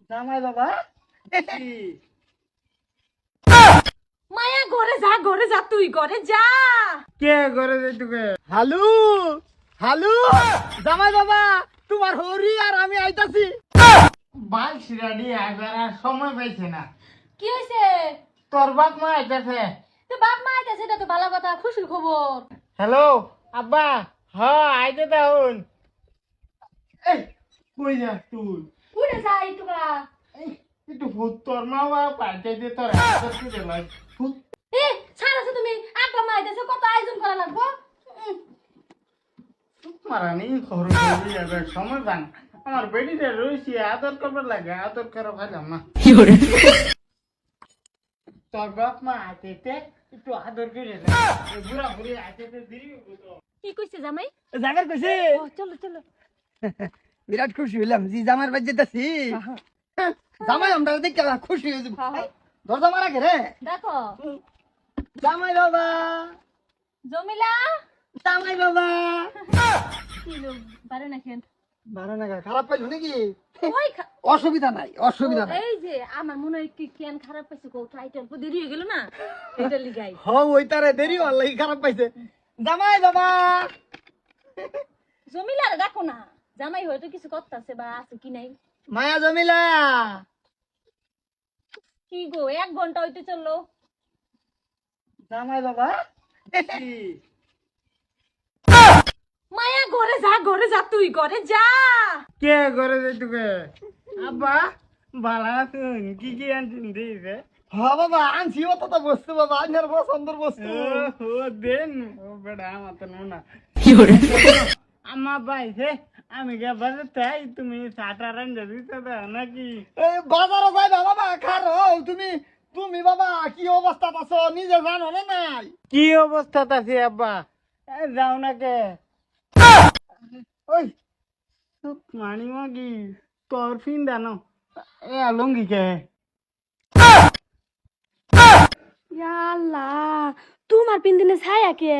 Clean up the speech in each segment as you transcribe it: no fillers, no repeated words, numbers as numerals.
জামাই বাবা মায়া ঘরে যা তুই ঘরে যা। কে করে দে তোকে? হালু হালু জামাই বাবা তোমার হরি আর আমি আইতাছি। বাল সিরাডি আইবার আর সময় পাইছে না। কি হইছে? তোর বাপ মা আইতাছে। তো বাপ মা আইতাছে, এটা তো ভালো কথা, খুশির খবর। হ্যালো আব্বা, হ্যাঁ আইতে দাউন। এই কই যাস তুই? উড়ে যা একটু বা। একটু ভূত তোর মা বাবা পাইতে তোর হাত ধরে লাই ভূত। এ ছাড়াছো তুমি, আব্বা মা আইতাছে, কত আয়োজন করা লাগবো। মারানি খবর করি যাবে সময় পান। আমার বেটিটা রয়েছে আদর করবার লাগে, আদর করা ভাইলাম না। তোর বাপ মা আইতে একটু আদর করে বুড়া বুড়ি আইতে দেরি হতো। কি কইছে জামাই? জাগার কইছে ও চলো চলো। বিরাট খুশি হইলাম জি জামার বাড়ি যেতেছি। জামাই আমরা দেখে খুশি হয়ে যাব। দরজা মারা কে রে? দেখো জামাই বাবা জমিলা। জামাই বাবা। কি লোক বারে না কেন? বারো নাগা খারাপ পাইলো নাকি? ওই অসুবিধা নাই অসুবিধা নাই। এই যে আমার মনে হয় কি কেন খারাপ পাইছে, কো টাইটেল পো দেরি হয়ে গেল না, এটা লিগাই। হ ওই তারে দেরি হওয়ার লাগি খারাপ পাইছে। জামাই বাবা জমিলা রে দেখো না, জামাই হয়তো কিছু করতেছে বা আছে কি নাই। মায়া জমিলা কি গো 1 ঘন্টা হইতে চললো। জামাই বাবা মায়া ঘরে যা তুই ঘরে যা। কে করে দে তোকে? আব্বা ভালো আছেন? কি কি আনছেন দিয়েছে? হ্যাঁ বাবা আনছি অত তো বস্তু বাবা, আনার পছন্দের বস্তু। ও দেন ও বেটা আমার তো না আমা বাইছে আমি কে বাজার তাই তুমি সাটা রান্না দিতে দাও নাকি? এই বাজারে যাই বাবা খারো তুমি। তুমি বাবা কি অবস্থা আছো নিজে জানো না নাই? কি অবস্থা আছে আব্বা? যাও না কে? ওই মানি মাগি তোর ফিন দানো এ লঙ্গি কে? আল্লাহ, তোমার পিন্দিনে ছায়া কে?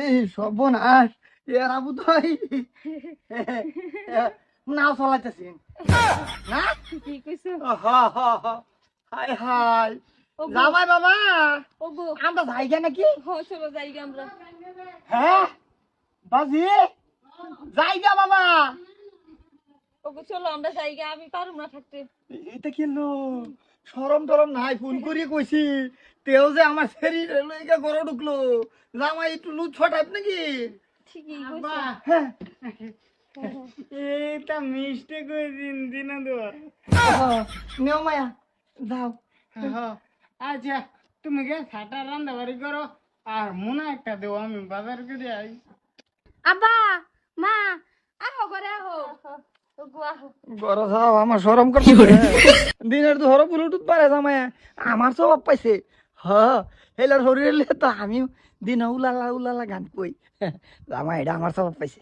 এই সর্বনাশ এর আবু তো নাও চলাইতেছি না। কি কইছো? হাই হাই ওগো জামাই বাবা ওগো, আমরা যাইগা নাকি? চলো যাইগা আমরা। হ্যাঁ বাজি যাইগা বাবা। ওগো চলো আমরা যাইগা, আমি পারুম না থাকতে। এটা কেলো সরম টরম নাই, ফোন করিয়ে কইছি তেও যে আমার শরীর লইগা গড় ঢুকলো। জামাই একটু লুচ ছটাইব নাকি? ঠিকই কইছো। হ্যাঁ এটা মিষ্টি কই দিন দিন দোর নেও মায়া যাও। আচ্ছা তুমি গে ছাটা রান্না বাড়ি করো আর মুনা একটা দেও, আমি বাজার করে আই। আব্বা মা আহো ঘরে আহো। ওগো আহো। গড় যাও আমার শরম করতে দিনের তো হরপুর উঠুত পারে জামায়া আমার স্বভাব পাইছে। হেলার শরীরে তো আমি দিন উলালা উলালা গান কই জামাই এটা আমার স্বভাব পাইছে।